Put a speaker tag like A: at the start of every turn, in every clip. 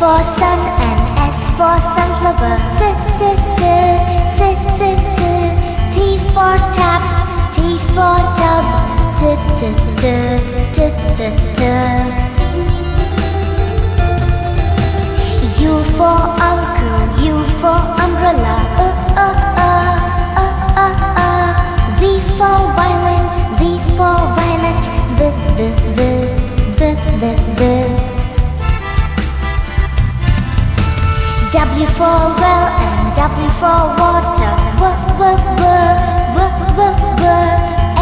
A: for sun and S for sunflower. T for tap, T for tub. U for uncle, U for umbrella. V for violin, V for violet. W for well and W for water.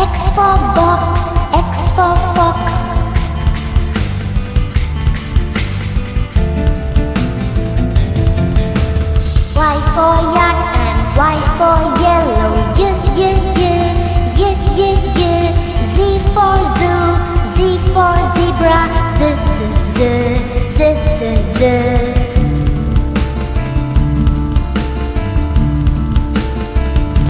A: X for box, X for fox. Y for yak and Y for yellow. Z for